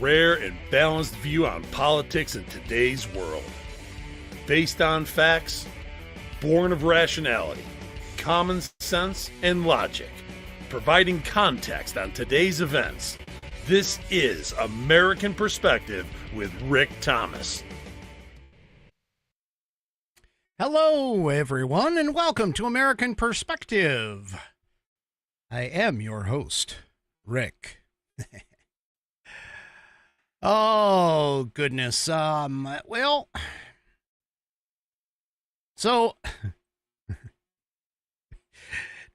rare and balanced view on politics in today's world. Based on facts, born of rationality, common sense, and logic, providing context on today's events. This is American Perspective with Rick Thomas. Hello, everyone, and welcome to American Perspective. I am your host, Rick. Oh, goodness. So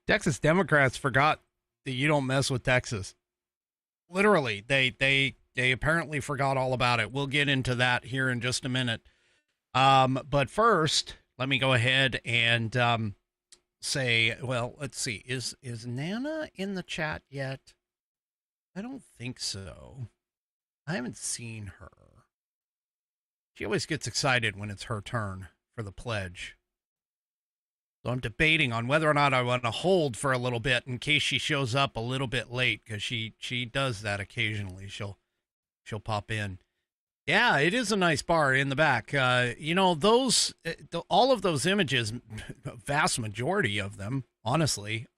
Texas Democrats forgot that you don't mess with Texas. Literally, they apparently forgot all about it. We'll get into that here in just a minute. But first, let me go ahead and say, well, let's see. Is Nana in the chat yet? I don't think so. I haven't seen her. She always gets excited when it's her turn for the pledge. So I'm debating on whether or not I want to hold for a little bit in case she shows up a little bit late, because she does that occasionally. She'll pop in. Yeah, it is a nice bar in the back. All of those images, vast majority of them, honestly,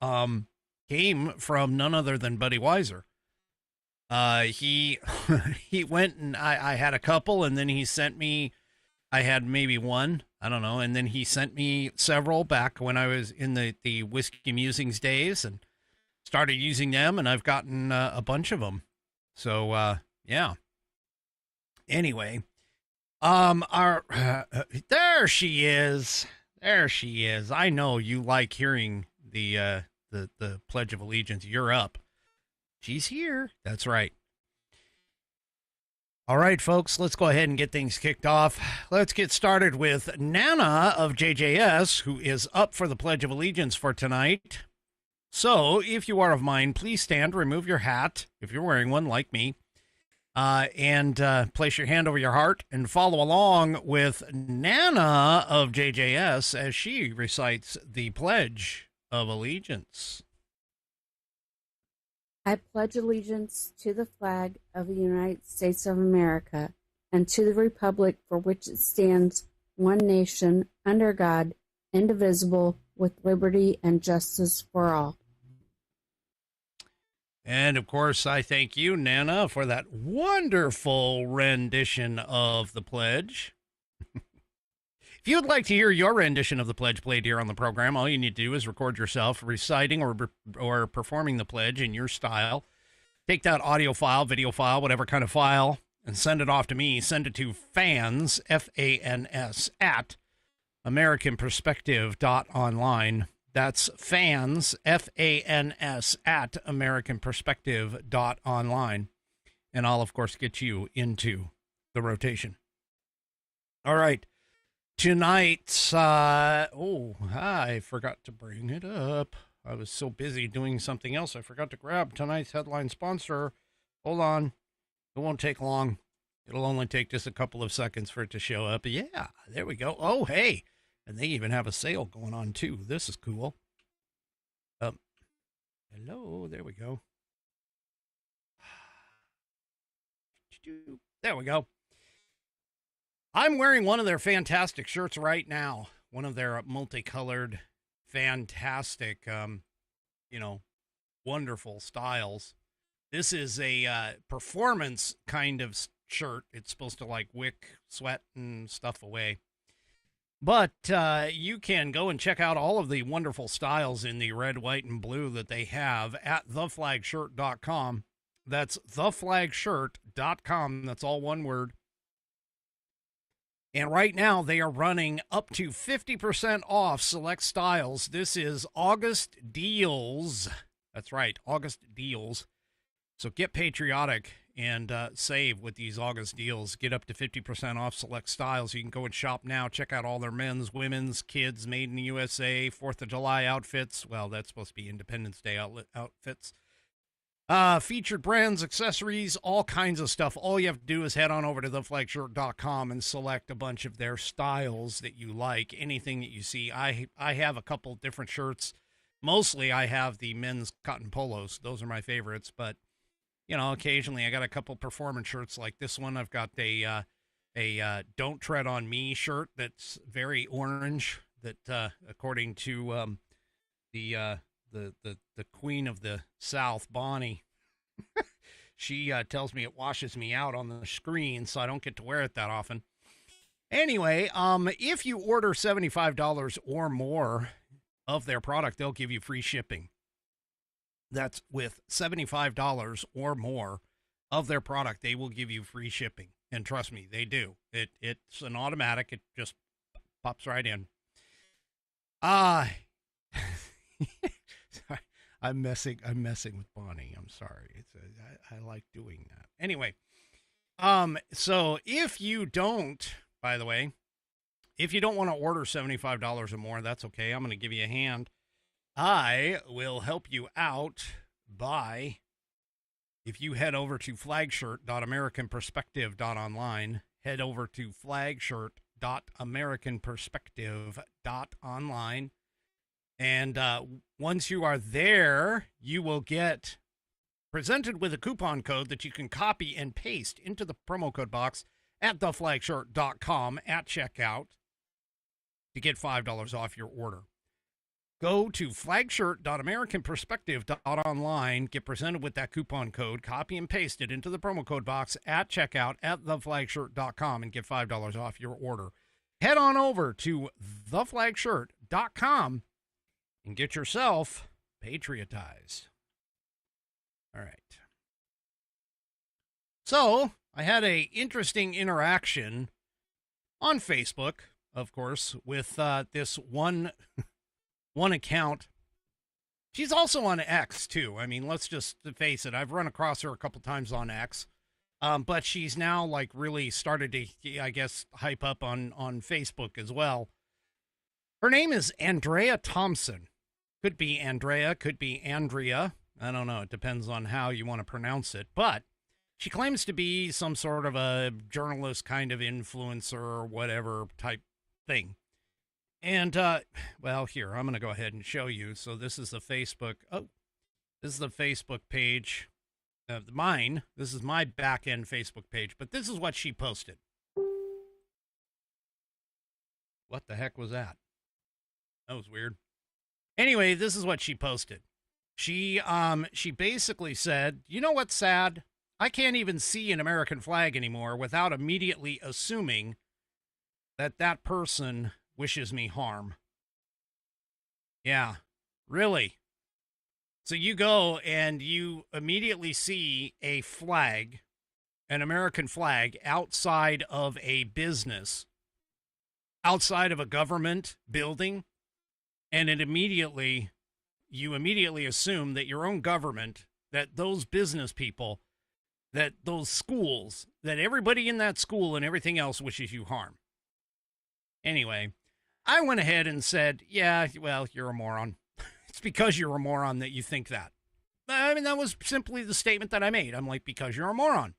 came from none other than Buddy Weiser. He went and I had a couple, and then he sent me, I had maybe one, I don't know. And then he sent me several back when I was in the Whiskey Musings days and started using them. And I've gotten a bunch of them. So, yeah. Anyway, there she is. There she is. I know you like hearing the Pledge of Allegiance. You're up. She's here. That's right. All right, folks, let's go ahead and get things kicked off. Let's get started with Nana of JJS, who is up for the Pledge of Allegiance for tonight. So, if you are of mine, please stand, remove your hat, if you're wearing one like me, and place your hand over your heart and follow along with Nana of JJS as she recites the Pledge of Allegiance. I pledge allegiance to the flag of the United States of America and to the republic for which it stands, one nation, under God, indivisible, with liberty and justice for all. And, of course, I thank you, Nana, for that wonderful rendition of the pledge. If you'd like to hear your rendition of the pledge played here on the program, all you need to do is record yourself reciting or performing the pledge in your style. Take that audio file, video file, whatever kind of file, and send it off to me. Send it to fans, F-A-N-S, at AmericanPerspective.online. That's fans, F-A-N-S, at AmericanPerspective.online. And I'll, of course, get you into the rotation. All right. Tonight's, I forgot to bring it up. I was so busy doing something else, I forgot to grab tonight's headline sponsor. Hold on. It won't take long. It'll only take just a couple of seconds for it to show up. Yeah, there we go. Oh, hey. And they even have a sale going on, too. This is cool. Hello. There we go. There we go. I'm wearing one of their fantastic shirts right now. One of their multicolored, fantastic, wonderful styles. This is a performance kind of shirt. It's supposed to like wick sweat and stuff away. But you can go and check out all of the wonderful styles in the red, white, and blue that they have at theflagshirt.com. That's theflagshirt.com. That's all one word. And right now, they are running up to 50% off select styles. This is August deals. That's right, August deals. So get patriotic and save with these August deals. Get up to 50% off select styles. You can go and shop now. Check out all their men's, women's, kids, made in the USA, 4th of July outfits. Well, that's supposed to be Independence Day outfits. Featured brands, accessories, all kinds of stuff. All you have to do is head on over to theflagshirt.com and select a bunch of their styles that you like, anything that you see. I have a couple different shirts. Mostly I have the men's cotton polos. Those are my favorites, but you know, occasionally I got a couple performance shirts like this one. I've got a "Don't Tread on Me" shirt that's very orange. That according to the Queen of the South, Bonnie, she tells me it washes me out on the screen, so I don't get to wear it that often. Anyway, if you order $75 or more of their product, they'll give you free shipping. That's with $75 or more of their product, they will give you free shipping. And trust me, they do. It's an automatic. It just pops right in. Sorry. I'm messing with Bonnie. I'm sorry. I like doing that. Anyway, so if you don't, by the way, if you don't want to order $75 or more, that's okay. I'm going to give you a hand. I will help you out by, if you head over to flagshirt.americanperspective.online, head over to flagshirt.americanperspective.online. And once you are there, you will get presented with a coupon code that you can copy and paste into the promo code box at theflagshirt.com at checkout to get $5 off your order. Go to flagshirt.americanperspective.online, get presented with that coupon code, copy and paste it into the promo code box at checkout at theflagshirt.com and get $5 off your order. Head on over to theflagshirt.com and get yourself patriotized. All right. So, I had an interesting interaction on Facebook, of course, with this one account. She's also on X, too. I mean, let's just face it. I've run across her a couple times on X. But she's now, like, really started to, I guess, hype up on Facebook as well. Her name is Andrea Thompson. Could be Andrea, could be Andrea. I don't know. It depends on how you want to pronounce it. But she claims to be some sort of a journalist kind of influencer or whatever type thing. And, well, here, I'm going to go ahead and show you. So this is the Facebook. Oh, this is the Facebook page. Mine. This is my back-end Facebook page. But this is what she posted. What the heck was that? That was weird. Anyway, this is what she posted. She basically said, you know what's sad? I can't even see an American flag anymore without immediately assuming that that person wishes me harm. Yeah, really. So you go and you immediately see a flag, an American flag, outside of a business, outside of a government building, and you immediately assume that your own government, that those business people, that those schools, that everybody in that school and everything else wishes you harm. Anyway, I went ahead and said, yeah, well, you're a moron. It's because you're a moron that you think that. I mean, that was simply the statement that I made. I'm like, because you're a moron.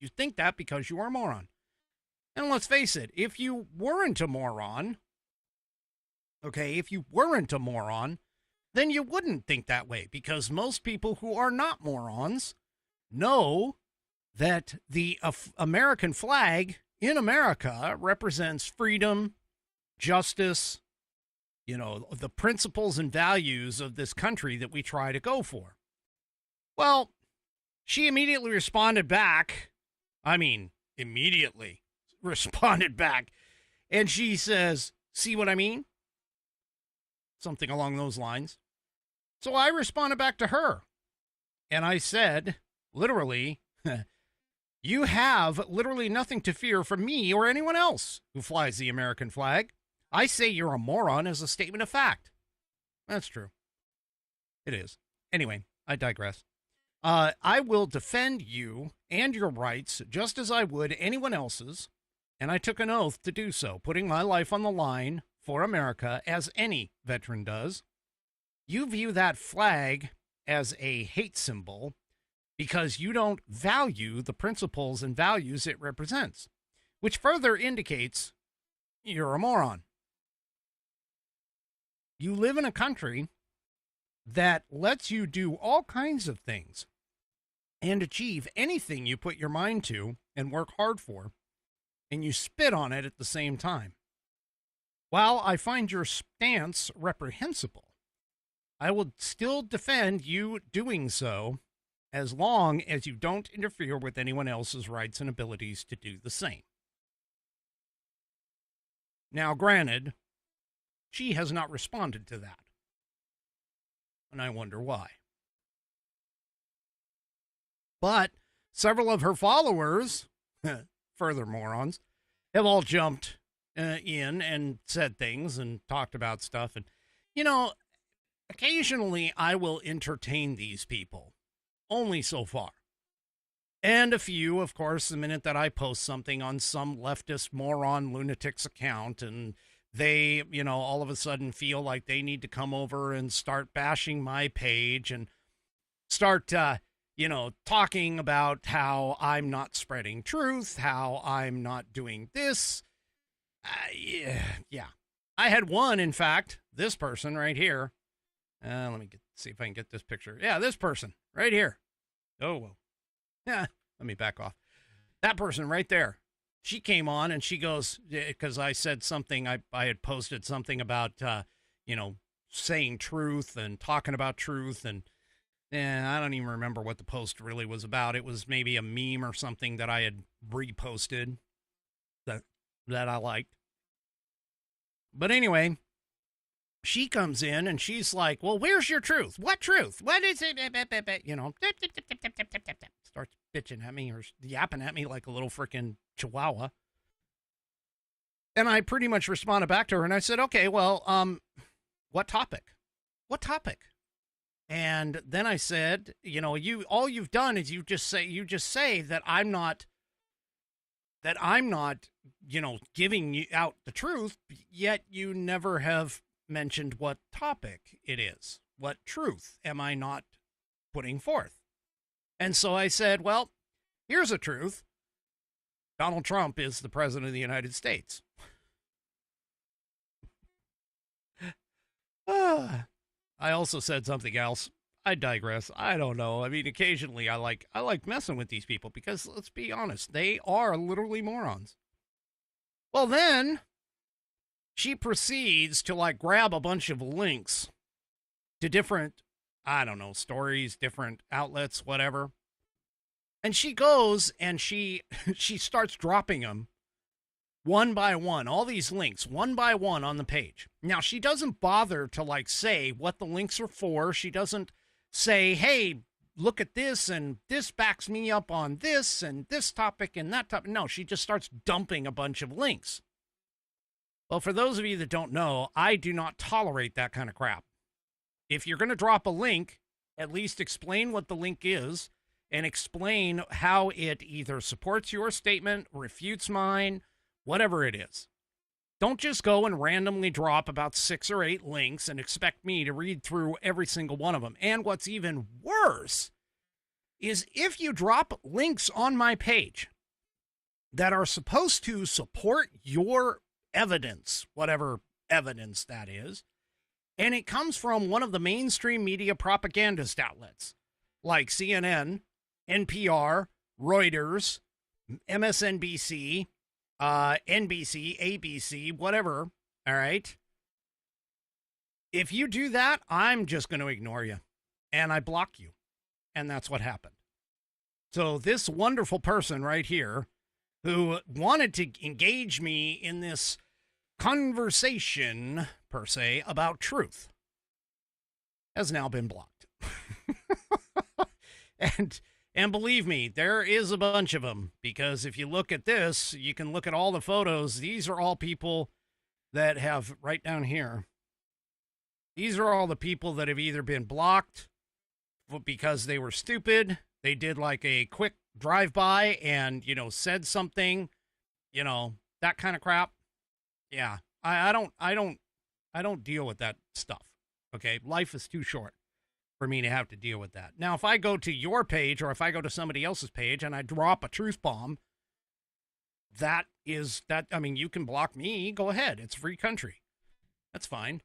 You think that because you are a moron. And let's face it, if you weren't a moron, then you wouldn't think that way, because most people who are not morons know that the American flag in America represents freedom, justice, you know, the principles and values of this country that we try to go for. Well, she immediately responded back. And she says, see what I mean? Something along those lines. So I responded back to her. And I said, literally, you have literally nothing to fear from me or anyone else who flies the American flag. I say you're a moron as a statement of fact. That's true. It is. Anyway, I digress. I will defend you and your rights just as I would anyone else's. And I took an oath to do so, putting my life on the line for America, as any veteran does. You view that flag as a hate symbol because you don't value the principles and values it represents, which further indicates you're a moron. You live in a country that lets you do all kinds of things and achieve anything you put your mind to and work hard for, and you spit on it at the same time. While I find your stance reprehensible, I will still defend you doing so as long as you don't interfere with anyone else's rights and abilities to do the same. Now, granted, she has not responded to that, and I wonder why. But several of her followers, further morons, have all jumped in and said things and talked about stuff. And, you know, occasionally I will entertain these people, only so far. And a few, of course, the minute that I post something on some leftist moron lunatic's account and they, you know, all of a sudden feel like they need to come over and start bashing my page and start, you know, talking about how I'm not spreading truth, how I'm not doing this. Yeah. I had one, in fact, this person right here. Let me see if I can get this picture. Yeah, this person right here. Oh, well. Yeah, let me back off. That person right there. She came on and she goes, because I said something, I had posted something about, you know, saying truth and talking about truth. And I don't even remember what the post really was about. It was maybe a meme or something that I had reposted that I liked. But anyway, she comes in and she's like, well, where's your truth? What truth? What is it? You know, starts bitching at me or yapping at me like a little freaking chihuahua. And I pretty much responded back to her and I said, okay, well, what topic? What topic? And then I said, you know, all you've done is you just say that I'm not, you know, giving you out the truth, yet you never have mentioned what topic it is. What truth am I not putting forth? And so I said, well, here's a truth. Donald Trump is the president of the United States. I also said something else. I digress. I don't know. I mean, occasionally I like messing with these people because, let's be honest, they are literally morons. Well, then she proceeds to like grab a bunch of links to different, I don't know, stories, different outlets, whatever. And she goes and she starts dropping them one by one, all these links, one by one on the page. Now, she doesn't bother to like say what the links are for. She doesn't say, hey, look at this and this backs me up on this and this topic and that topic. No, she just starts dumping a bunch of links. Well, for those of you that don't know, I do not tolerate that kind of crap. If you're going to drop a link, at least explain what the link is and explain how it either supports your statement, refutes mine, whatever it is. Don't just go and randomly drop about 6 or 8 links and expect me to read through every single one of them. And what's even worse is if you drop links on my page that are supposed to support your evidence, whatever evidence that is, and it comes from one of the mainstream media propagandist outlets like CNN, NPR, Reuters, MSNBC, NBC, ABC, whatever, all right? If you do that, I'm just going to ignore you, and I block you, and that's what happened. So this wonderful person right here who wanted to engage me in this conversation, per se, about truth has now been blocked. And believe me, there is a bunch of them, because if you look at this, you can look at all the photos. These are all people that have, right down here, these are all the people that have either been blocked because they were stupid, they did like a quick drive-by and, you know, said something, you know, that kind of crap. Yeah, I don't deal with that stuff, okay? Life is too short for me to have to deal with that. Now, if I go to your page or if I go to somebody else's page and I drop a truth bomb, I mean, you can block me. Go ahead. It's a free country. That's fine.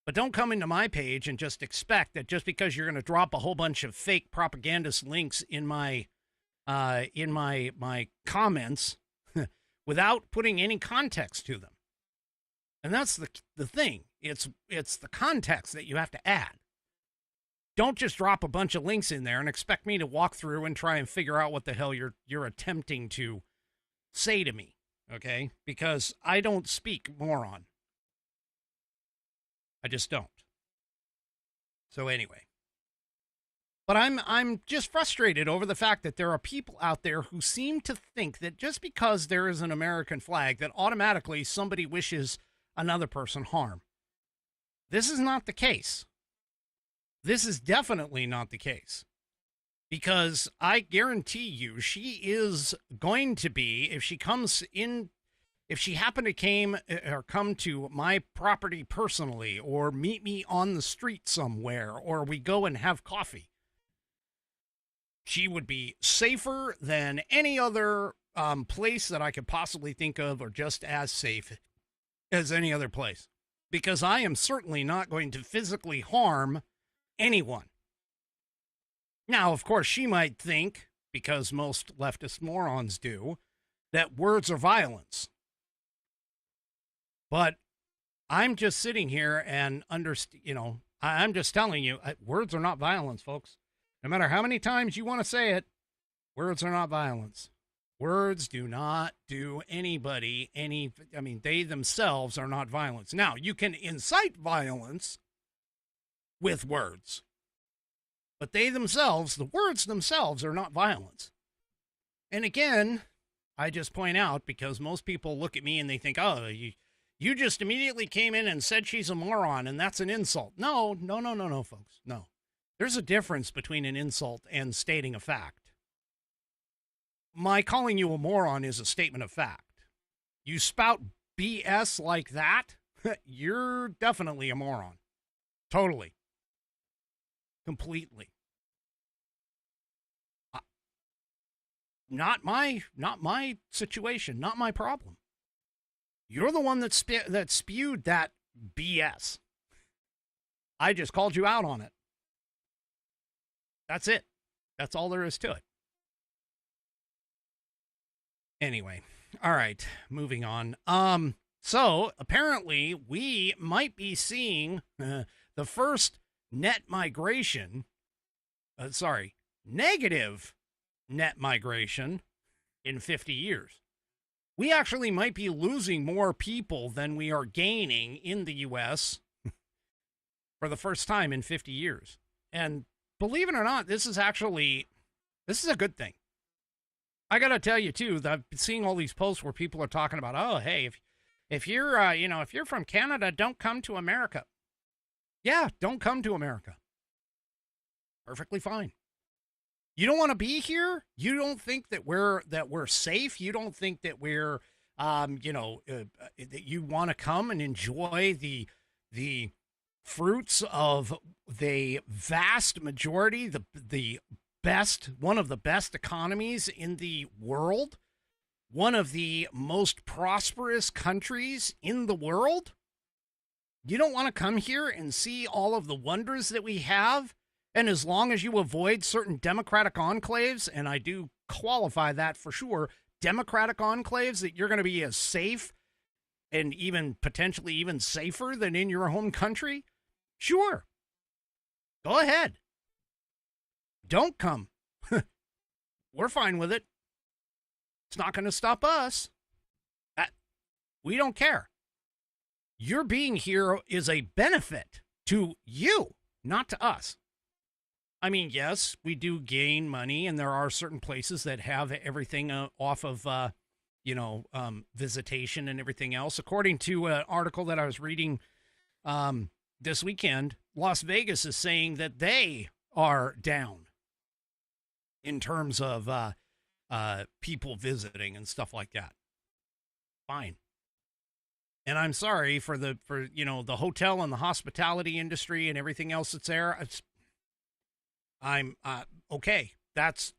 But don't come into my page and just expect that just because you're going to drop a whole bunch of fake propagandist links in my comments without putting any context to them. And that's the thing. It's the context that you have to add. Don't just drop a bunch of links in there and expect me to walk through and try and figure out what the hell you're attempting to say to me, okay? Because I don't speak moron. I just don't. So anyway. But I'm just frustrated over the fact that there are people out there who seem to think that just because there is an American flag that automatically somebody wishes another person harm. This is not the case. This is definitely not the case. Because I guarantee you she is going to be, if she comes in, if she happened to come to my property personally, or meet me on the street somewhere, or we go and have coffee, she would be safer than any other place that I could possibly think of, or just as safe as any other place. Because I am certainly not going to physically harm anyone. Now, of course, she might think, because most leftist morons do, that words are violence. But I'm just sitting here and I'm just telling you, words are not violence, folks. No matter how many times you want to say it, words are not violence. Words do not do anybody they themselves are not violence. Now, you can incite violence with words, but the words themselves are not violence. And again, I just point out, because most people look at me and they think, oh, you just immediately came in and said she's a moron, and that's an insult. No, folks. No. There's a difference between an insult and stating a fact. My calling you a moron is a statement of fact. You spout BS like that, you're definitely a moron. Totally. Completely. Not my situation, not my problem. You're the one that spewed that BS. I just called you out on it. That's it. That's all there is to it. Anyway, all right, moving on. So apparently we might be seeing the first negative net migration in 50 years. We actually might be losing more people than we are gaining in the U.S. for the first time in 50 years. And believe it or not, this is a good thing. I got to tell you, too, that I've been seeing all these posts where people are talking about, oh, hey, if you're, if you're from Canada, don't come to America. Yeah, don't come to America. Perfectly fine. You don't want to be here? You don't think that we're safe? You don't think that we're, that you want to come and enjoy the fruits of the vast majority, one of the best economies in the world, one of the most prosperous countries in the world? You don't want to come here and see all of the wonders that we have? And as long as you avoid certain Democratic enclaves, and I do qualify that for sure, Democratic enclaves, that you're going to be as safe and even potentially even safer than in your home country, sure. Go ahead. Don't come. We're fine with it. It's not going to stop us. We don't care. Your being here is a benefit to you, not to us. I mean, yes, we do gain money, and there are certain places that have everything off of, visitation and everything else. According to an article that I was reading this weekend, Las Vegas is saying that they are down in terms of people visiting and stuff like that. Fine. And I'm sorry for the hotel and the hospitality industry and everything else that's there. I'm okay. That's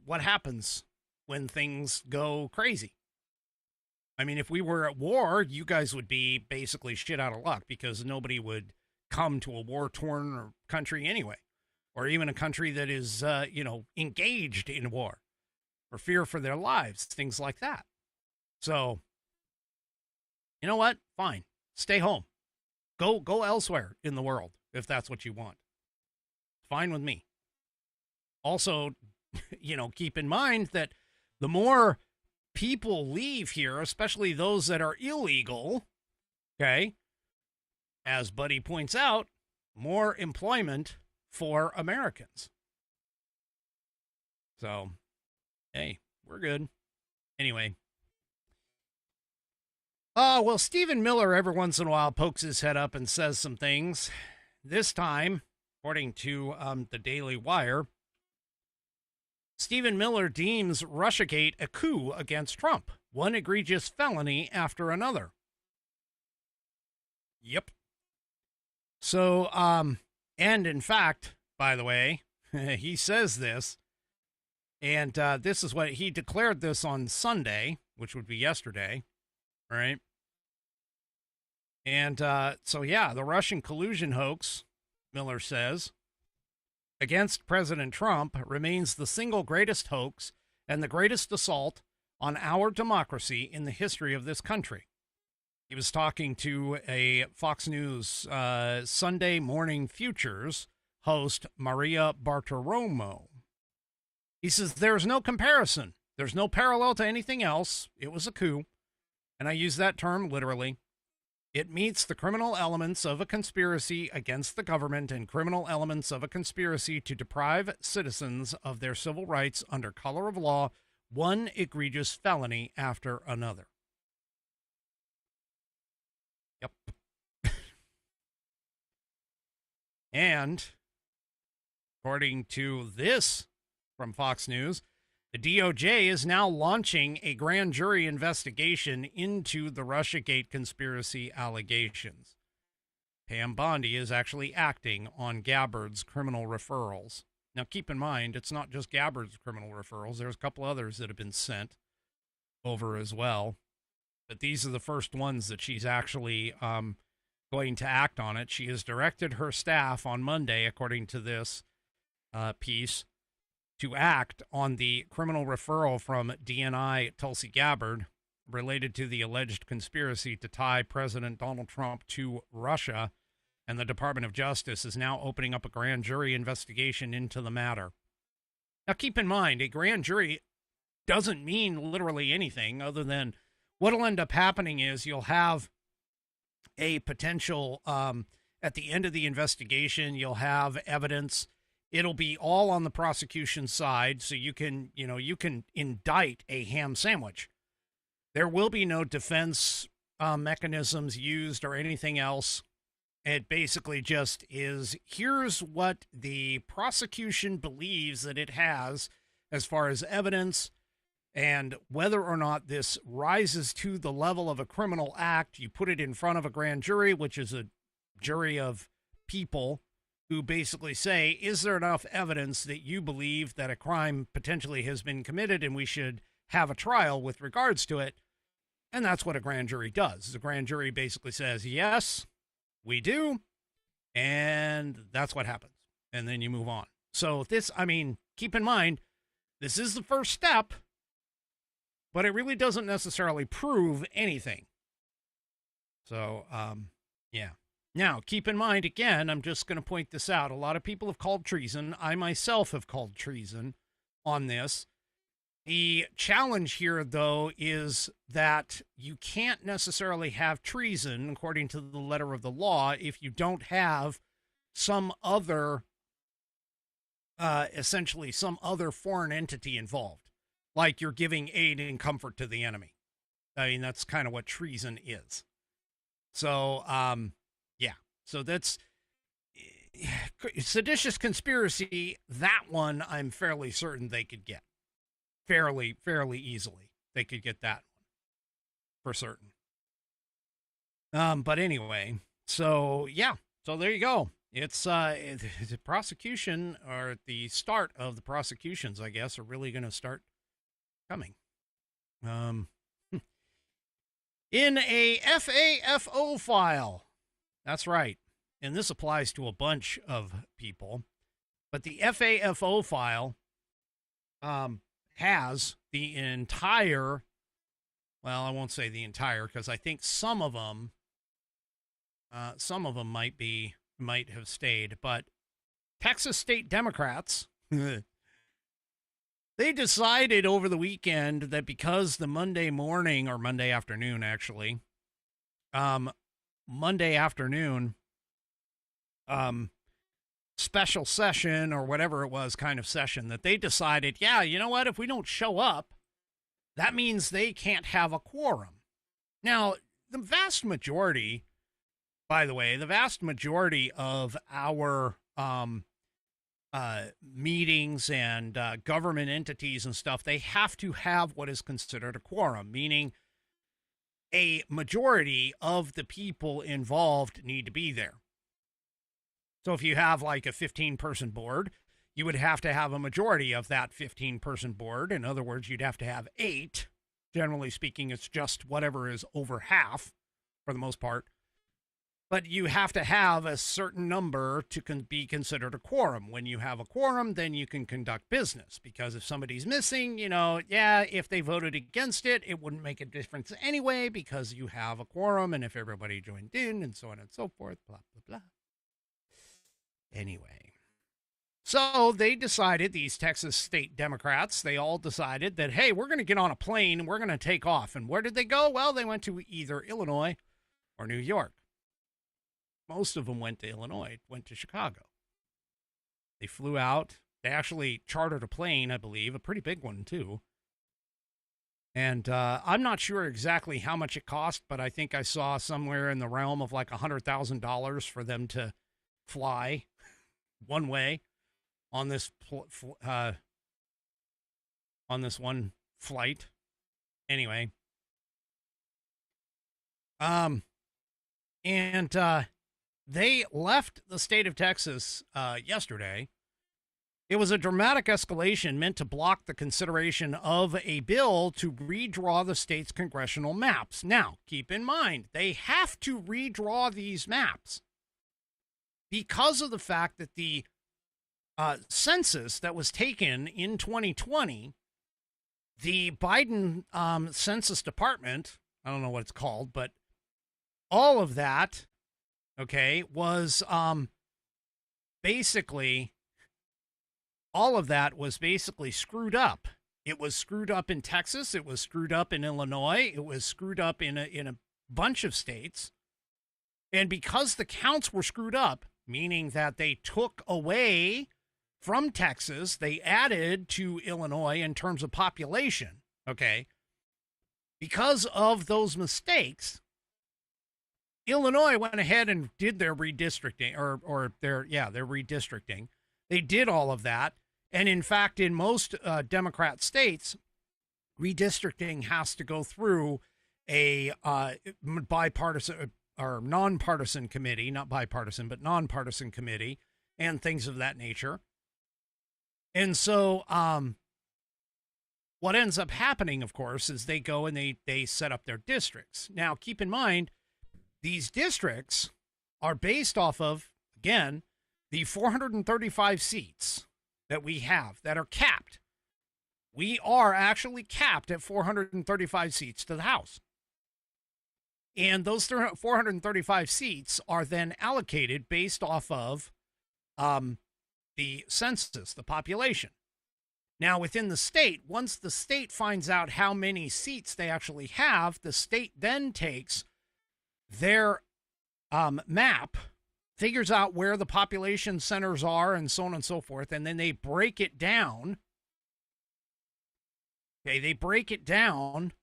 what happens when things go crazy. I mean, if we were at war, you guys would be basically shit out of luck, because nobody would come to a war-torn country anyway, or even a country that is, engaged in war for fear for their lives, things like that. So, you know what? Fine. Stay home. Go elsewhere in the world if that's what you want. Fine with me. Also, keep in mind that the more people leave here, especially those that are illegal, okay, as Buddy points out, more employment for Americans. So, hey, we're good. Anyway. Well, Stephen Miller every once in a while pokes his head up and says some things. This time, according to the Daily Wire, Stephen Miller deems Russiagate a coup against Trump, one egregious felony after another. Yep. So, and in fact, by the way, he says this, and this is what he declared this on Sunday, which would be yesterday, right? And so, yeah, the Russian collusion hoax, Miller says, against President Trump remains the single greatest hoax and the greatest assault on our democracy in the history of this country. He was talking to a Fox News Sunday Morning Futures host, Maria Bartiromo. He says, there's no comparison. There's no parallel to anything else. It was a coup. And I use that term literally. It meets the criminal elements of a conspiracy against the government and criminal elements of a conspiracy to deprive citizens of their civil rights under color of law, one egregious felony after another. Yep. And according to this from Fox News, the DOJ is now launching a grand jury investigation into the Russiagate conspiracy allegations. Pam Bondi is actually acting on Gabbard's criminal referrals. Now, keep in mind, it's not just Gabbard's criminal referrals. There's a couple others that have been sent over as well. But these are the first ones that she's actually going to act on it. She has directed her staff on Monday, according to this piece, to act on the criminal referral from DNI Tulsi Gabbard related to the alleged conspiracy to tie President Donald Trump to Russia, and the Department of Justice is now opening up a grand jury investigation into the matter. Now, keep in mind, a grand jury doesn't mean literally anything other than what'll end up happening is you'll have a potential, at the end of the investigation, you'll have evidence. It'll be all on the prosecution side, so you can indict a ham sandwich. There will be no defense mechanisms used or anything else. It basically just is, here's what the prosecution believes that it has as far as evidence, and whether or not this rises to the level of a criminal act. You put it in front of a grand jury, which is a jury of people who basically say, is there enough evidence that you believe that a crime potentially has been committed and we should have a trial with regards to it? And that's what a grand jury does. The grand jury basically says, yes, we do. And that's what happens. And then you move on. So this, keep in mind, this is the first step, but it really doesn't necessarily prove anything. So, yeah. Now, keep in mind, again, I'm just going to point this out. A lot of people have called treason. I myself have called treason on this. The challenge here, though, is that you can't necessarily have treason, according to the letter of the law, if you don't have some other, essentially some other foreign entity involved, like you're giving aid and comfort to the enemy. That's kind of what treason is. So, yeah. So that's seditious conspiracy. That one, I'm fairly certain they could get fairly easily. They could get that one for certain. But anyway, so yeah, so there you go. It's the prosecution, or the start of the prosecutions, I guess, are really going to start coming. In a FAFO file. That's right. and this applies to a bunch of people, but the FAFO file has the entire, well, I won't say the entire, because I think some of them might have stayed, but Texas state Democrats, they decided over the weekend that because the Monday morning, or Monday afternoon, actually, Monday afternoon, special session or whatever it was, kind of session, that they decided, yeah, you know what, if we don't show up, that means they can't have a quorum. Now, the vast majority, by the way, the vast majority of our meetings and government entities and stuff, they have to have what is considered a quorum, meaning a majority of the people involved need to be there. So if you have like a 15-person board, you would have to have a majority of that 15-person board. In other words, you'd have to have 8. Generally speaking, it's just whatever is over half for the most part. But you have to have a certain number to be considered a quorum. When you have a quorum, then you can conduct business. Because if somebody's missing, if they voted against it, it wouldn't make a difference anyway because you have a quorum. And if everybody joined in and so on and so forth, blah, blah, blah. Anyway, so they decided, these Texas state Democrats, they all decided that, hey, we're going to get on a plane and we're going to take off. And where did they go? Well, they went to either Illinois or New York. Most of them went to Illinois, went to Chicago. They flew out. They actually chartered a plane, I believe, a pretty big one, too. And I'm not sure exactly how much it cost, but I think I saw somewhere in the realm of like $100,000 for them to fly one way on this one flight. Anyway, they left the state of Texas yesterday. It was a dramatic escalation meant to block the consideration of a bill to redraw the state's congressional maps. Now, keep in mind, they have to redraw these maps because of the fact that the census that was taken in 2020, the Biden Census Department, I don't know what it's called, but all of that, okay, was basically screwed up. It was screwed up in Texas. It was screwed up in Illinois. It was screwed up in a bunch of states. And because the counts were screwed up, meaning that they took away from Texas, they added to Illinois in terms of population, okay? Because of those mistakes, Illinois went ahead and did their redistricting, or their redistricting. They did all of that. And in fact, in most Democrat states, redistricting has to go through a bipartisan or nonpartisan committee, not bipartisan, but nonpartisan committee and things of that nature. And so what ends up happening, of course, is they go and they set up their districts. Now, keep in mind, these districts are based off of, again, the 435 seats that we have that are capped. We are actually capped at 435 seats to the House. And those 435 seats are then allocated based off of the census, the population. Now, within the state, once the state finds out how many seats they actually have, the state then takes their map, figures out where the population centers are, and so on and so forth, and then they break it down. Okay, they break it down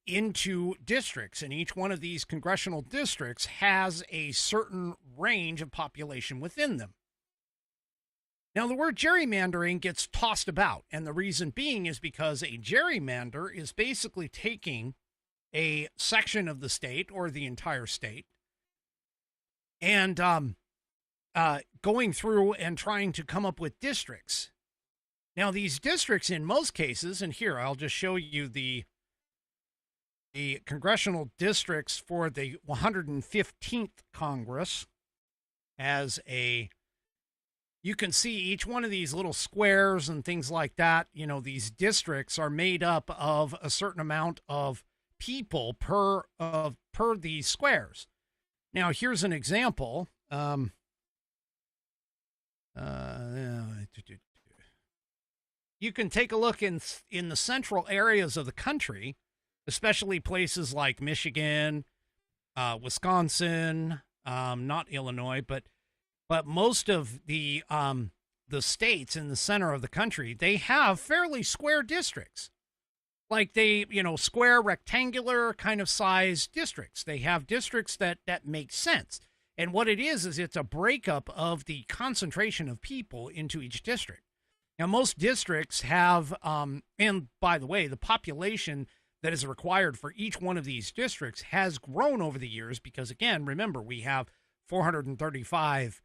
into districts, and each one of these congressional districts has a certain range of population within them. Now, the word gerrymandering gets tossed about, and the reason being is because a gerrymander is basically taking a section of the state or the entire state and going through and trying to come up with districts. Now, these districts in most cases, and here I'll just show you the the congressional districts for the 115th Congress as you can see each one of these little squares and things like that. You know, these districts are made up of a certain amount of people per these squares. Now, here's an example. You can take a look in the central areas of the country, especially places like Michigan, Wisconsin, not Illinois, but most of the states in the center of the country, they have fairly square districts. Like square, rectangular kind of size districts. They have districts that make sense. And what it is it's a breakup of the concentration of people into each district. Now, most districts have, and by the way, the population that is required for each one of these districts has grown over the years because, again, remember, we have 435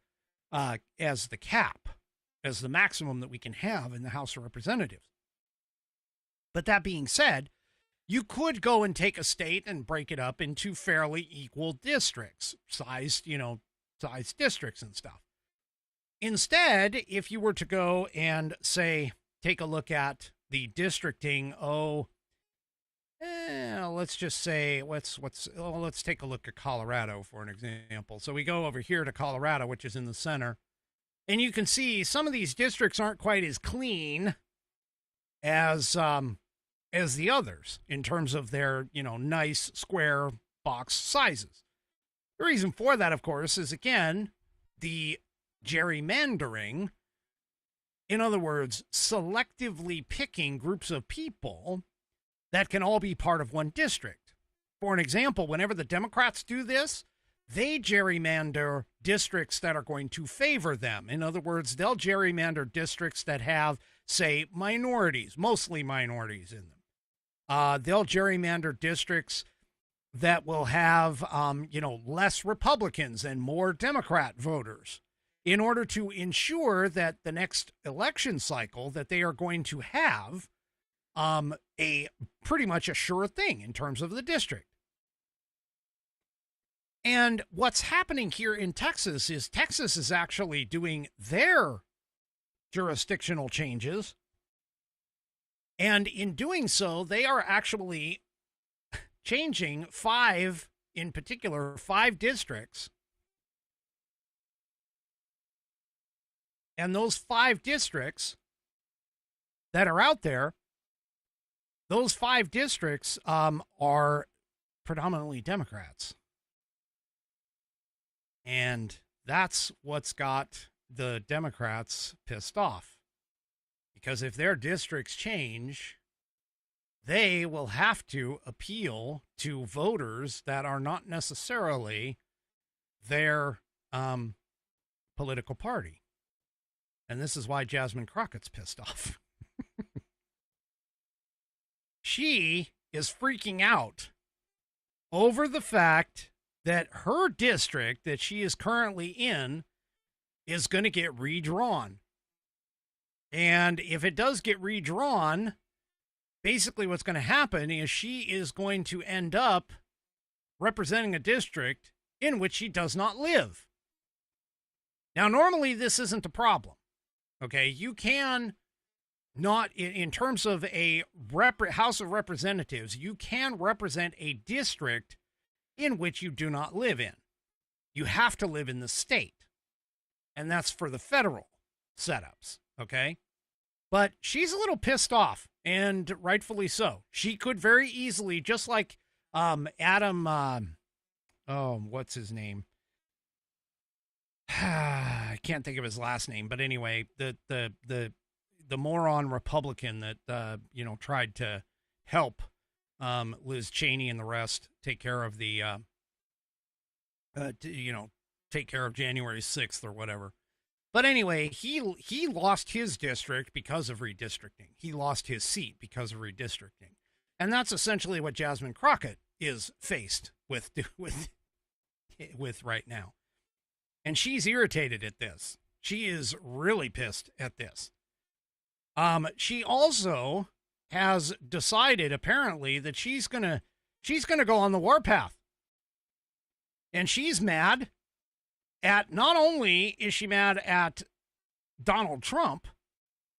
as the cap, as the maximum that we can have in the House of Representatives. But that being said, you could go and take a state and break it up into fairly equal districts, sized districts and stuff. Instead, if you were to go and say, take a look at the districting, let's just say, let's take a look at Colorado for an example. So we go over here to Colorado, which is in the center, and you can see some of these districts aren't quite as clean as the others in terms of their, nice square box sizes. The reason for that, of course, is again, the gerrymandering. In other words, selectively picking groups of people that can all be part of one district. For an example, whenever the Democrats do this, they gerrymander districts that are going to favor them. In other words, they'll gerrymander districts that have, say, minorities, mostly minorities in them. They'll gerrymander districts that will have, less Republicans and more Democrat voters in order to ensure that the next election cycle that they are going to have a pretty much a sure thing in terms of the district. And what's happening here in Texas is actually doing their jurisdictional changes. And in doing so, they are actually changing five districts. And those 5 districts that are out there, those 5 districts are predominantly Democrats. And that's what's got the Democrats pissed off. Because if their districts change, they will have to appeal to voters that are not necessarily their political party. And this is why Jasmine Crockett's pissed off. She is freaking out over the fact that her district that she is currently in is going to get redrawn. And if it does get redrawn, basically what's going to happen is she is going to end up representing a district in which she does not live. Now, normally this isn't a problem. Okay, you can not, in terms of a House of Representatives, you can represent a district in which you do not live in. You have to live in the state. And that's for the federal setups, okay? But she's a little pissed off, and rightfully so. She could very easily, just like Adam, what's his name? I can't think of his last name, but anyway, the moron Republican that tried to help Liz Cheney and the rest take care of the take care of January 6th or whatever. But anyway, he lost his district because of redistricting. He lost his seat because of redistricting, and that's essentially what Jasmine Crockett is faced with right now. And she's irritated at this. She is really pissed at this. She also has decided, apparently, that she's going to She's going to go on the warpath. And she's mad at, not only is she mad at Donald Trump,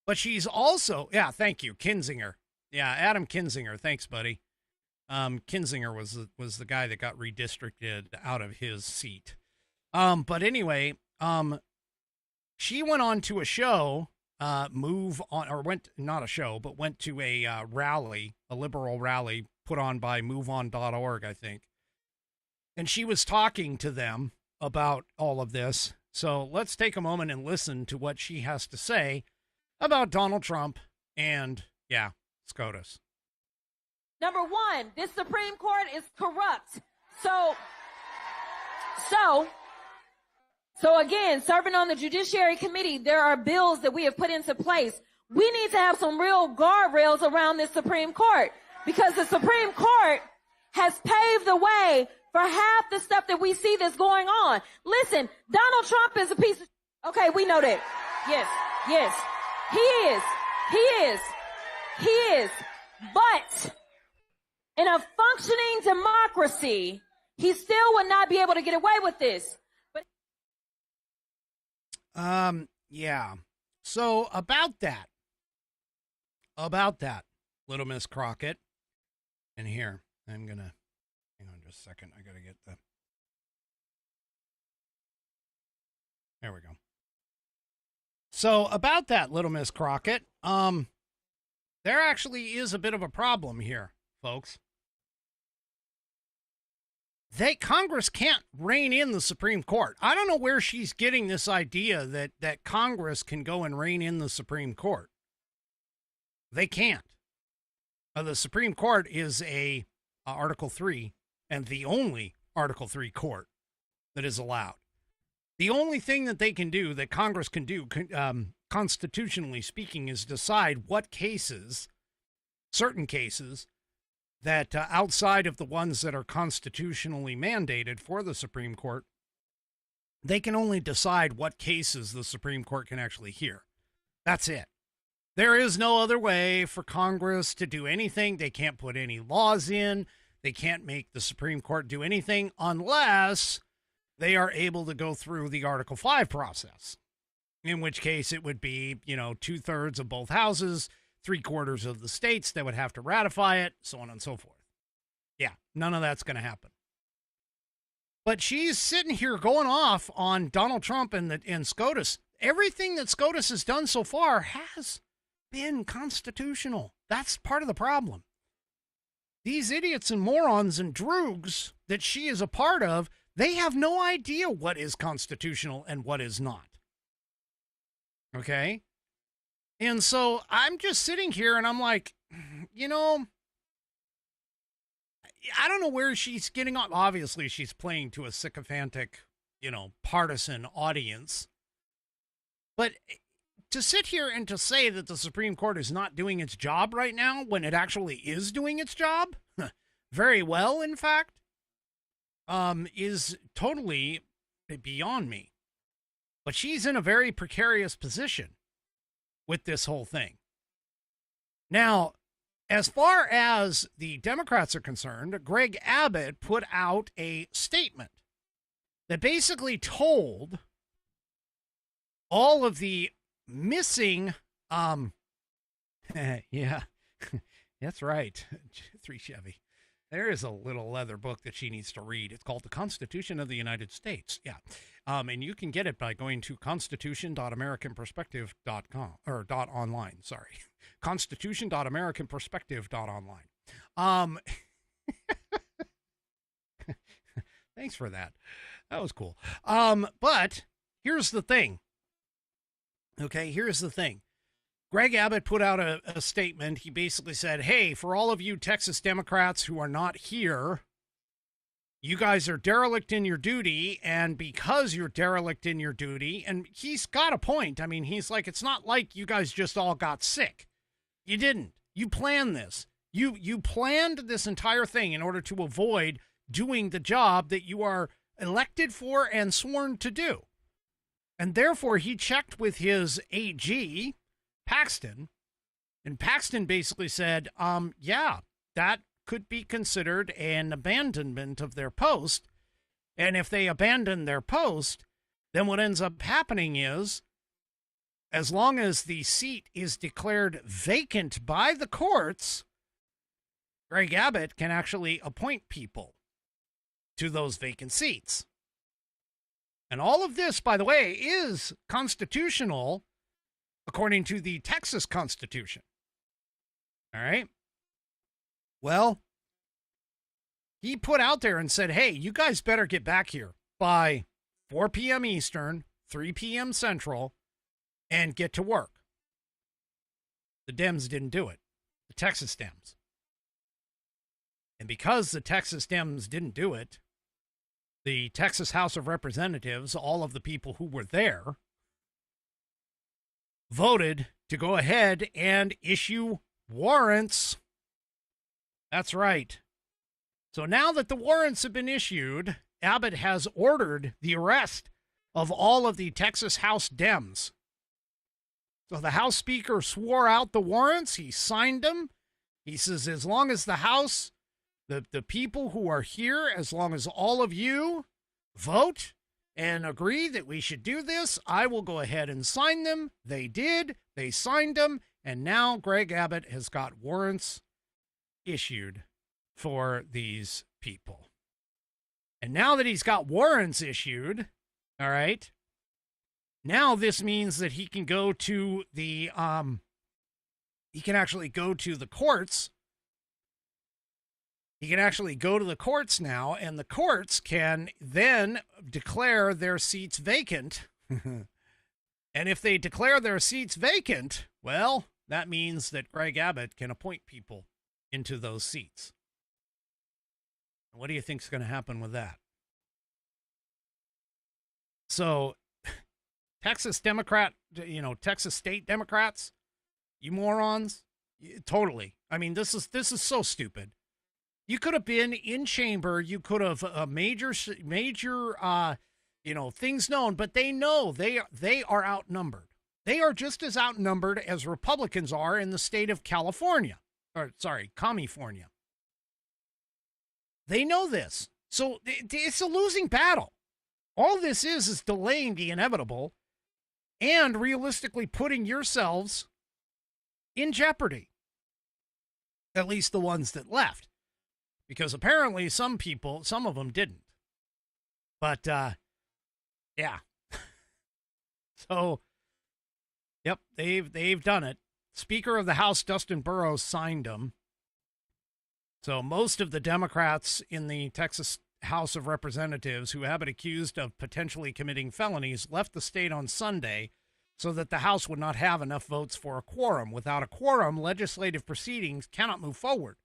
but she's also, yeah, thank you, Kinzinger. Yeah, Adam Kinzinger. Thanks, buddy. Kinzinger was the guy that got redistricted out of his seat. But anyway, she went on to a show, went to a rally, a liberal rally put on by MoveOn.org, I think. And she was talking to them about all of this. So let's take a moment and listen to what she has to say about Donald Trump and, yeah, SCOTUS. Number one, this Supreme Court is corrupt. So again, serving on the Judiciary Committee, there are bills that we have put into place. We need to have some real guardrails around this Supreme Court, because the Supreme Court has paved the way for half the stuff that we see that's going on. Listen, Donald Trump is a piece of... Okay, we know that. Yes. He is. But in a functioning democracy, he still would not be able to get away with this. But yeah. So about that, Little Miss Crockett, and here, I'm going to, hang on just a second. I got to get the, there we go. So about that, Little Miss Crockett, there actually is a bit of a problem here, folks. Congress can't rein in the Supreme Court. I don't know where she's getting this idea that Congress can go and rein in the Supreme Court. They can't. The Supreme Court is a Article 3 and the only Article 3 court that is allowed. The only thing that they can do, that Congress can do, constitutionally speaking, is decide what cases, certain cases, that outside of the ones that are constitutionally mandated for the Supreme Court, they can only decide what cases the Supreme Court can actually hear. That's it. There is no other way for Congress to do anything. They can't put any laws in. They can't make the Supreme Court do anything unless they are able to go through the Article 5 process, in which case it would be, 2/3 of both houses, 3/4 of the states that would have to ratify it, so on and so forth. Yeah, none of that's going to happen. But she's sitting here going off on Donald Trump and SCOTUS. Everything that SCOTUS has done so far has been constitutional. That's part of the problem. These idiots and morons and droogs that she is a part of, they have no idea what is constitutional and what is not. Okay? And so I'm just sitting here and I'm like, I don't know where she's getting on. Obviously, she's playing to a sycophantic, partisan audience. But to sit here and to say that the Supreme Court is not doing its job right now when it actually is doing its job, very well, in fact, is totally beyond me. But she's in a very precarious position with this whole thing. Now, as far as the Democrats are concerned, Greg Abbott put out a statement that basically told all of the missing, yeah, that's right, 3 Chevy. There is a little leather book that she needs to read. It's called The Constitution of the United States. Yeah. And you can get it by going to constitution.americanperspective.com or .online. Sorry. Constitution.americanperspective.online. Thanks for that. That was cool. But here's the thing. Okay, here's the thing. Greg Abbott put out a statement. He basically said, hey, for all of you Texas Democrats who are not here, you guys are derelict in your duty, and because you're derelict in your duty, and he's got a point. I mean, he's like, it's not like you guys just all got sick. You didn't. You planned this. You planned this entire thing in order to avoid doing the job that you are elected for and sworn to do. And therefore, he checked with his AG, Paxton, and Paxton basically said, yeah, that could be considered an abandonment of their post. And if they abandon their post, then what ends up happening is, as long as the seat is declared vacant by the courts, Greg Abbott can actually appoint people to those vacant seats. And all of this, by the way, is constitutional according to the Texas Constitution. All right? Well, he put out there and said, hey, you guys better get back here by 4 p.m. Eastern, 3 p.m. Central, and get to work. The Dems didn't do it. The Texas Dems. And because the Texas Dems didn't do it, the Texas House of Representatives, all of the people who were there, voted to go ahead and issue warrants. That's right. So now that the warrants have been issued, Abbott has ordered the arrest of all of the Texas House Dems. So the House Speaker swore out the warrants. He signed them. He says, as long as the House, the people who are here, as long as all of you vote and agree that we should do this, I will go ahead and sign them. They did. They signed them. And now Greg Abbott has got warrants issued for these people. And now that he's got warrants issued, all right, now this means that he can go to the, he can actually go to the courts. He can actually go to the courts now, and the courts can then declare their seats vacant. And if they declare their seats vacant, well, that means that Greg Abbott can appoint people into those seats. What do you think is going to happen with that? So, Texas Democrat, Texas state Democrats, you morons, totally. I mean, this is so stupid. You could have been in chamber. You could have major, things known, but they know they are outnumbered. They are just as outnumbered as Republicans are in the state of California, California. They know this. So it's a losing battle. All this is delaying the inevitable and realistically putting yourselves in jeopardy. At least the ones that left. Because apparently some of them didn't. But, yeah. So, yep, they've done it. Speaker of the House, Dustin Burrows, signed them. So most of the Democrats in the Texas House of Representatives who have been accused of potentially committing felonies left the state on Sunday so that the House would not have enough votes for a quorum. Without a quorum, legislative proceedings cannot move forward.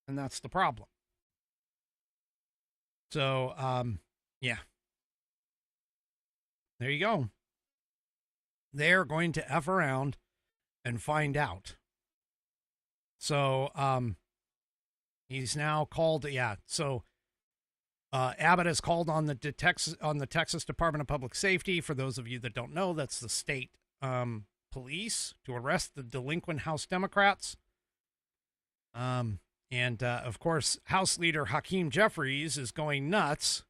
And that's the problem. So, yeah. There you go. They're going to F around and find out. So, he's now called, yeah. So, Abbott has called on the Texas Department of Public Safety. For those of you that don't know, that's the state police to arrest the delinquent House Democrats. And, of course, House Leader Hakeem Jeffries is going nuts.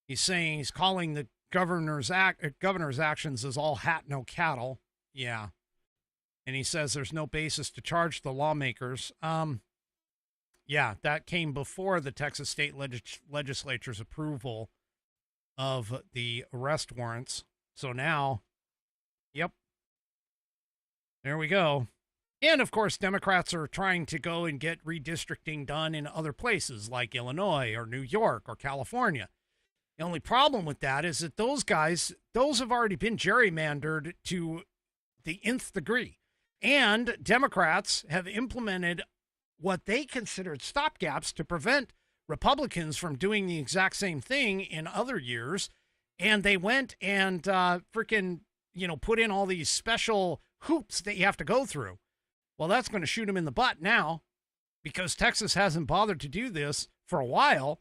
He's saying he's calling the governor's actions as all hat, no cattle. Yeah. And he says there's no basis to charge the lawmakers. Yeah, that came before the Texas state legislature's approval of the arrest warrants. So now, yep, there we go. And, of course, Democrats are trying to go and get redistricting done in other places like Illinois or New York or California. The only problem with that is that those have already been gerrymandered to the nth degree. And Democrats have implemented what they considered stopgaps to prevent Republicans from doing the exact same thing in other years. And they went and put in all these special hoops that you have to go through. Well, that's going to shoot him in the butt now because Texas hasn't bothered to do this for a while,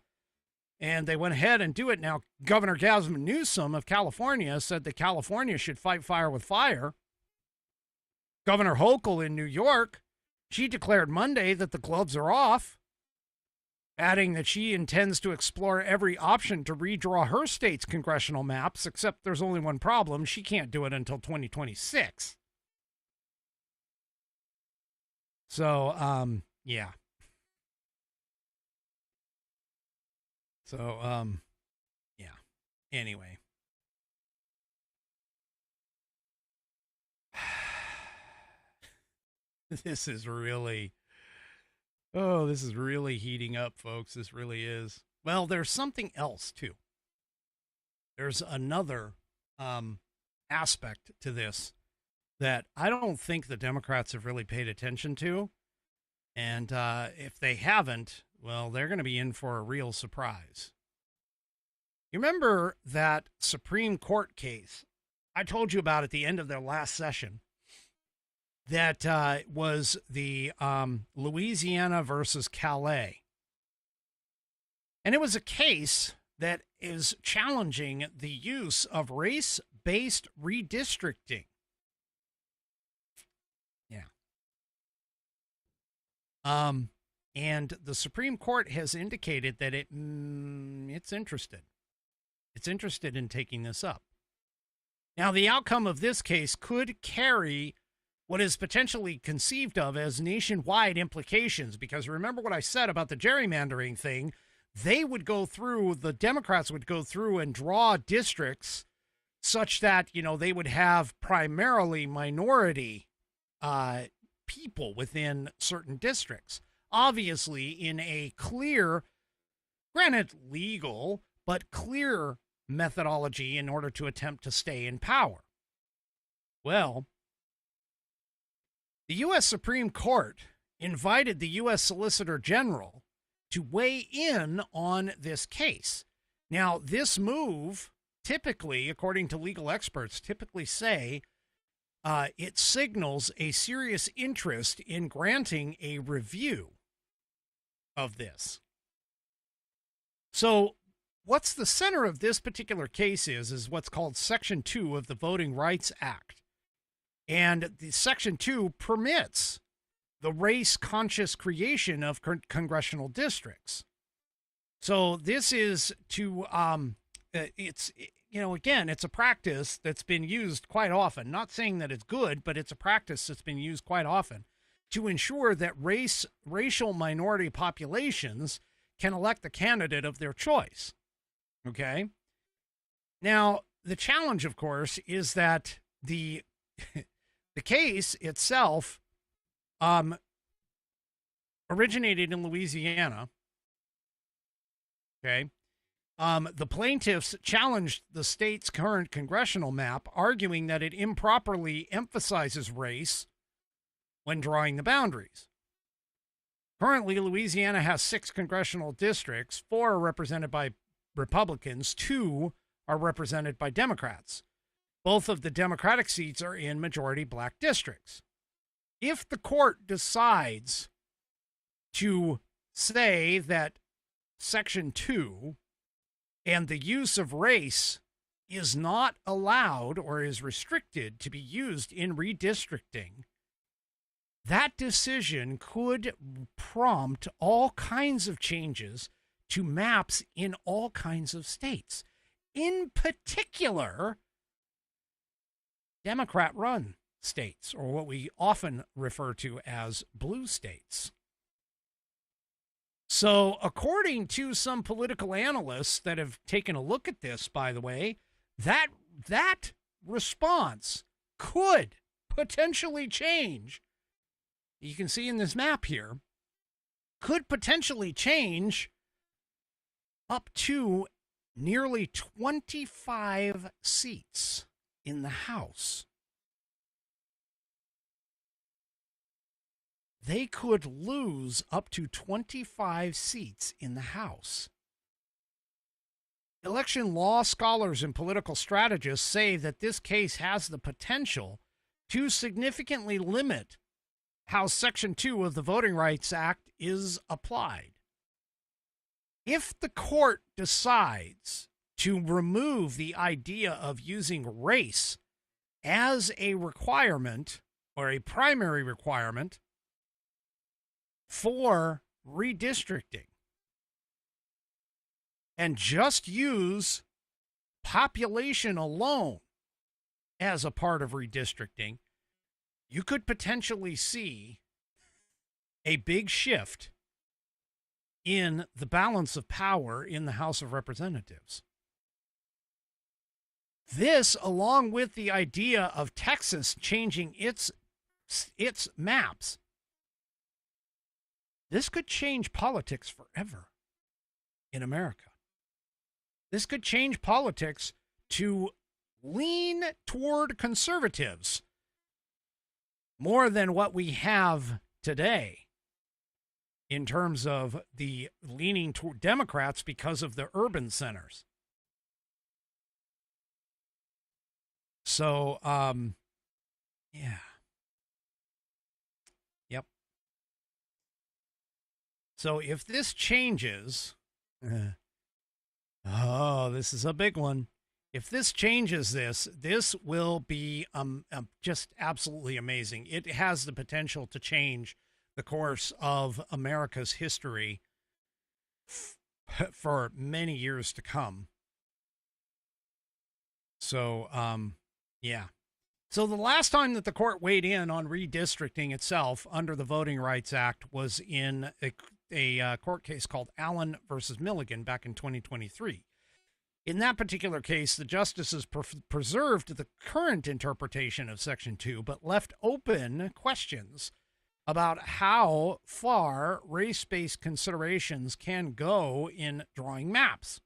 and they went ahead and do it now. Governor Gavin Newsom of California said that California should fight fire with fire. Governor Hochul in New York She declared Monday that the gloves are off, adding that she intends to explore every option to redraw her state's congressional maps, except there's only one problem. She can't do it until 2026. So, yeah. So, yeah. Anyway. This is really heating up, folks. This really is. Well, there's something else too. There's another aspect to this that I don't think the Democrats have really paid attention to. And if they haven't, well, they're going to be in for a real surprise. You remember that Supreme Court case I told you about at the end of their last session? That was the Louisiana versus Calais. And it was a case that is challenging the use of race-based redistricting. Yeah. And the Supreme Court has indicated that it's interested. It's interested in taking this up. Now, the outcome of this case could carry what is potentially conceived of as nationwide implications, because remember what I said about the gerrymandering thing. The Democrats would go through and draw districts such that, they would have primarily minority people within certain districts. Obviously, in a clear, granted legal, but clear methodology in order to attempt to stay in power. Well, the U.S. Supreme Court invited the U.S. Solicitor General to weigh in on this case. Now, this move typically, according to legal experts, say it signals a serious interest in granting a review of this. So, what's the center of this particular case is what's called Section 2 of the Voting Rights Act. And the Section 2 permits the race-conscious creation of congressional districts. So this is to, it's a practice that's been used quite often. Not saying that it's good, but it's a practice that's been used quite often to ensure that racial minority populations can elect the candidate of their choice. Okay? Now, the challenge, of course, is that the case itself originated in Louisiana. Okay. The plaintiffs challenged the state's current congressional map, arguing that it improperly emphasizes race when drawing the boundaries. Currently, Louisiana has 6 congressional districts. 4 are represented by Republicans. 2 are represented by Democrats. Both of the Democratic seats are in majority black districts. If the court decides to say that Section 2 and the use of race is not allowed or is restricted to be used in redistricting, that decision could prompt all kinds of changes to maps in all kinds of states. In particular, Democrat-run states, or what we often refer to as blue states. So, according to some political analysts that have taken a look at this, by the way, that response could potentially change. You can see in this map here, could potentially change up to nearly 25 seats in the House. They could lose up to 25 seats in the House. Election law scholars and political strategists say that this case has the potential to significantly limit how Section 2 of the Voting Rights Act is applied. If the court decides to remove the idea of using race as a requirement or a primary requirement for redistricting and just use population alone as a part of redistricting, you could potentially see a big shift in the balance of power in the House of Representatives. This, along with the idea of Texas changing its maps, this could change politics forever in America. This could change politics to lean toward conservatives more than what we have today in terms of the leaning toward Democrats because of the urban centers. So, yeah. Yep. So if this changes, this is a big one. If this changes this will be just absolutely amazing. It has the potential to change the course of America's history for many years to come. So, yeah. So the last time that the court weighed in on redistricting itself under the Voting Rights Act was in a court case called Allen versus Milligan back in 2023. In that particular case, the justices preserved the current interpretation of Section 2, but left open questions about how far race-based considerations can go in drawing maps.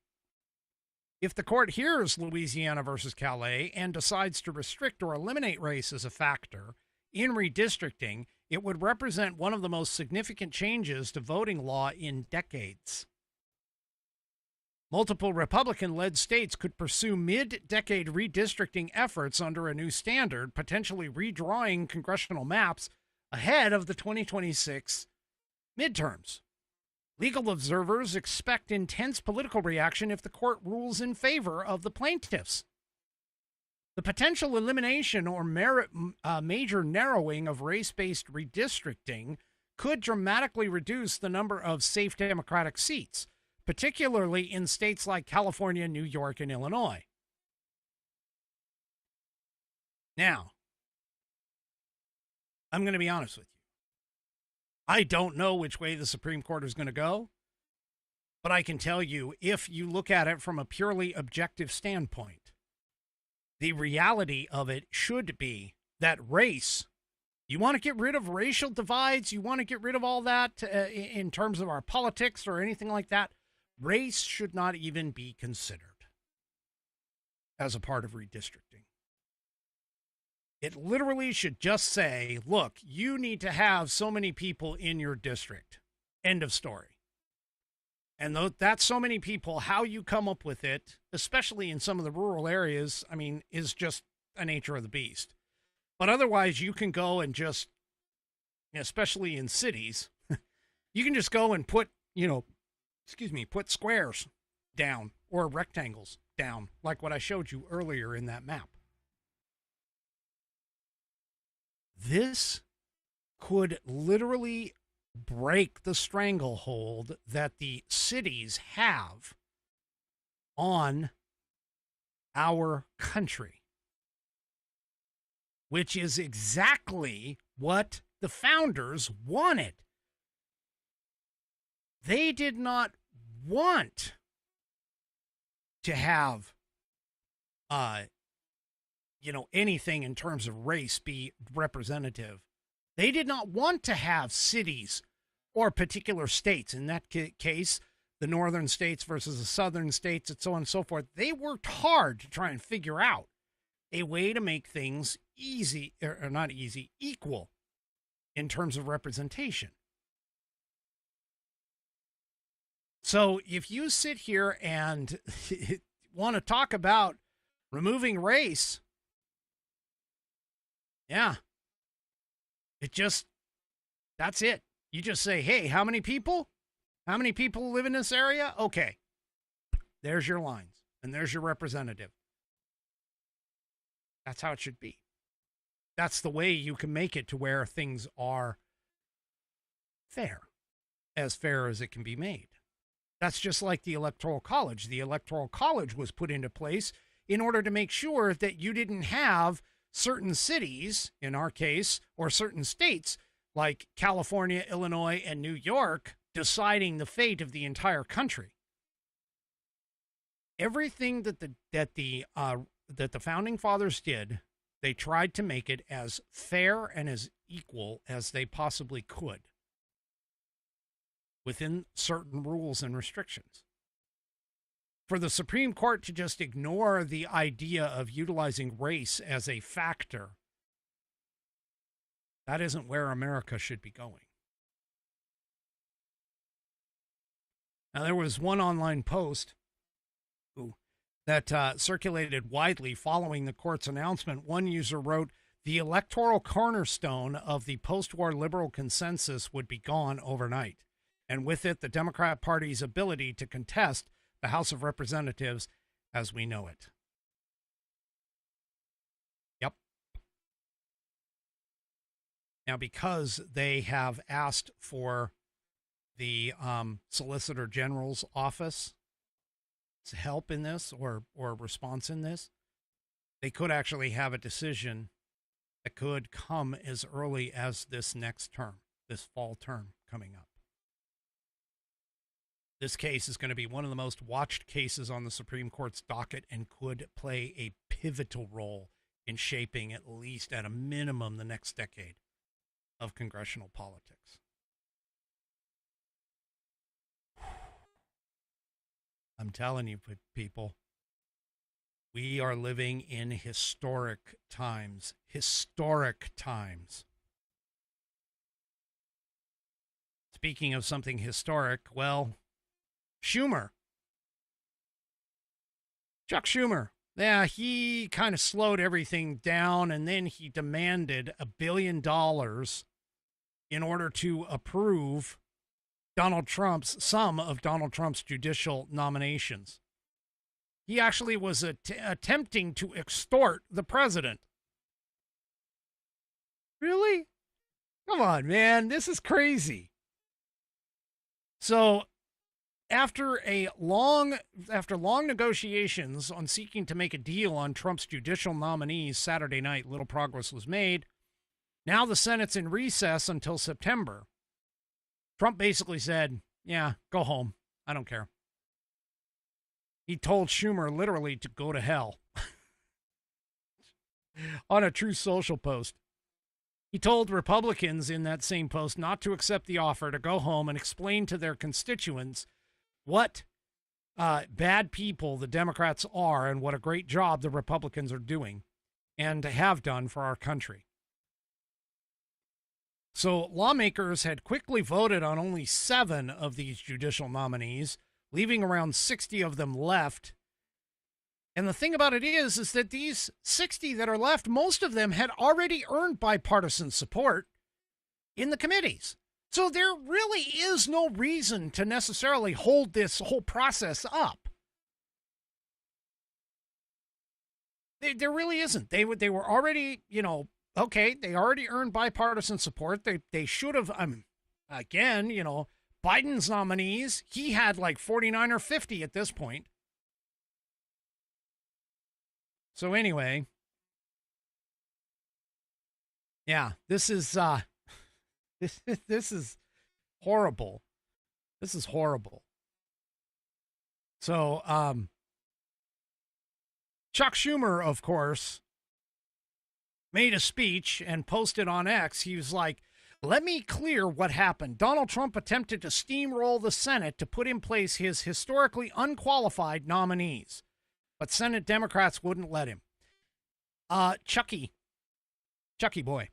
If the court hears Louisiana versus Calais and decides to restrict or eliminate race as a factor in redistricting, it would represent one of the most significant changes to voting law in decades. Multiple Republican-led states could pursue mid-decade redistricting efforts under a new standard, potentially redrawing congressional maps ahead of the 2026 midterms. Legal observers expect intense political reaction if the court rules in favor of the plaintiffs. The potential elimination or major narrowing of race-based redistricting could dramatically reduce the number of safe Democratic seats, particularly in states like California, New York, and Illinois. Now, I'm going to be honest with you. I don't know which way the Supreme Court is going to go, but I can tell you, if you look at it from a purely objective standpoint, the reality of it should be that race, you want to get rid of racial divides, you want to get rid of all that in terms of our politics or anything like that, race should not even be considered as a part of redistricting. It literally should just say, look, you need to have so many people in your district. End of story. And that's so many people, how you come up with it, especially in some of the rural areas, I mean, is just a nature of the beast. But otherwise, you can go and just, especially in cities, you can just go and put squares down or rectangles down, like what I showed you earlier in that map. This could literally break the stranglehold that the cities have on our country, which is exactly what the founders wanted. They did not want to have anything in terms of race be representative. They did not want to have cities or particular states. In that case, the northern states versus the southern states and so on and so forth. They worked hard to try and figure out a way to make things easy, or not easy, equal in terms of representation. So if you sit here and want to talk about removing race, yeah, that's it. You just say, hey, how many people? How many people live in this area? Okay, there's your lines, and there's your representative. That's how it should be. That's the way you can make it to where things are fair. as fair as it can be made. That's just like the Electoral College. The Electoral College was put into place in order to make sure that you didn't have certain cities, in our case, or certain states like California, Illinois, and New York deciding the fate of the entire country. Everything that the founding fathers did, they tried to make it as fair and as equal as they possibly could, within certain rules and restrictions. For the Supreme Court to just ignore the idea of utilizing race as a factor, that isn't where America should be going. Now, there was one online post that circulated widely following the court's announcement. One user wrote, "The electoral cornerstone of the post-war liberal consensus would be gone overnight, and with it, the Democrat Party's ability to contest the House of Representatives as we know it." Yep. Now, because they have asked for the Solicitor General's office help in this or response in this, they could actually have a decision that could come as early as this next term, this fall term coming up. This case is going to be one of the most watched cases on the Supreme Court's docket and could play a pivotal role in shaping, at least at a minimum, the next decade of congressional politics. I'm telling you, people, we are living in historic times. Historic times. Speaking of something historic, well, Schumer. Chuck Schumer. Yeah, he kind of slowed everything down, and then he demanded $1 billion in order to approve some of Donald Trump's judicial nominations. He actually was attempting to extort the president. Really? Come on, man. This is crazy. So, after long negotiations on seeking to make a deal on Trump's judicial nominees Saturday night, little progress was made. Now the Senate's in recess until September. Trump basically said, yeah, go home. I don't care. He told Schumer literally to go to hell on a Truth Social post. He told Republicans in that same post not to accept the offer, to go home and explain to their constituents what bad people the Democrats are and what a great job the Republicans are doing and have done for our country. So lawmakers had quickly voted on only 7 of these judicial nominees, leaving around 60 of them left. And the thing about it is that these 60 that are left, most of them had already earned bipartisan support in the committees. So there really is no reason to necessarily hold this whole process up. There really isn't. They were already, okay, they already earned bipartisan support. They should have, again, Biden's nominees, he had like 49 or 50 at this point. So anyway, yeah, this is this is horrible. This is horrible. So, Chuck Schumer, of course, made a speech and posted on X. He was like, "Let me clear what happened. Donald Trump attempted to steamroll the Senate to put in place his historically unqualified nominees, but Senate Democrats wouldn't let him." Chucky boy.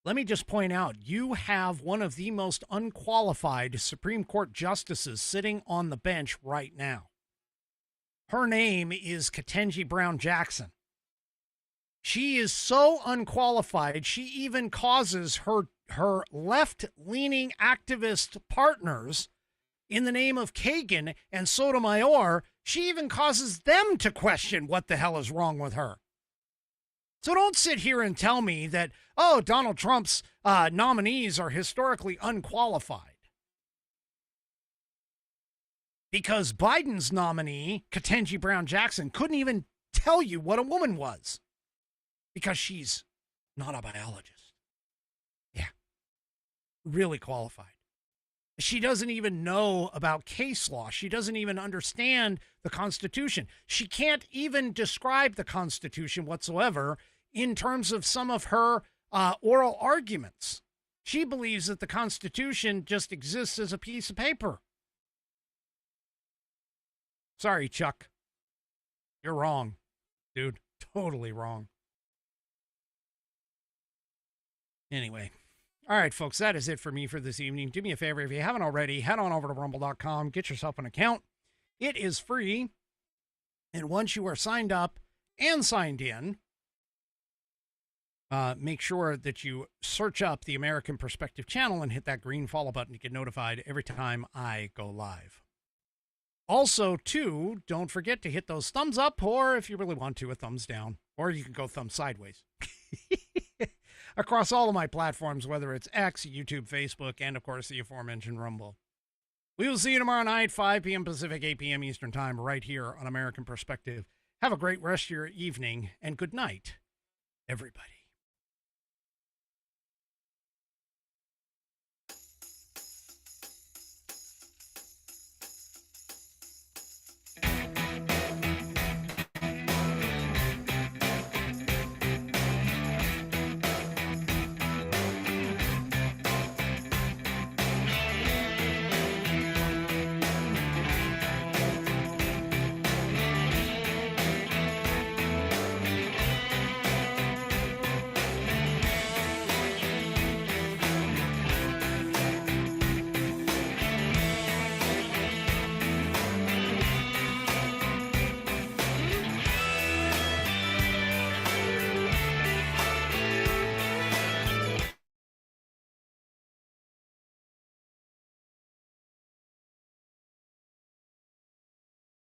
Let me just point out, you have one of the most unqualified Supreme Court justices sitting on the bench right now. Her name is Ketanji Brown Jackson. She is so unqualified, she even causes her left-leaning activist partners, in the name of Kagan and Sotomayor, she even causes them to question what the hell is wrong with her. So don't sit here and tell me that, oh, Donald Trump's nominees are historically unqualified. Because Biden's nominee, Ketanji Brown Jackson, couldn't even tell you what a woman was. Because she's not a biologist. Yeah. Really qualified. She doesn't even know about case law. She doesn't even understand the Constitution. She can't even describe the Constitution whatsoever in terms of some of her oral arguments. She believes that the Constitution just exists as a piece of paper. Sorry, Chuck. You're wrong, dude. Totally wrong. Anyway. All right, folks, that is it for me for this evening. Do me a favor, if you haven't already, head on over to rumble.com, get yourself an account. It is free. And once you are signed up and signed in, make sure that you search up the American Perspective channel and hit that green follow button to get notified every time I go live. Also, too, don't forget to hit those thumbs up, or if you really want to, a thumbs down, or you can go thumb sideways. Across all of my platforms, whether it's X, YouTube, Facebook, and, of course, the aforementioned Rumble. We will see you tomorrow night, 5 p.m. Pacific, 8 p.m. Eastern Time, right here on American Perspective. Have a great rest of your evening, and good night, everybody.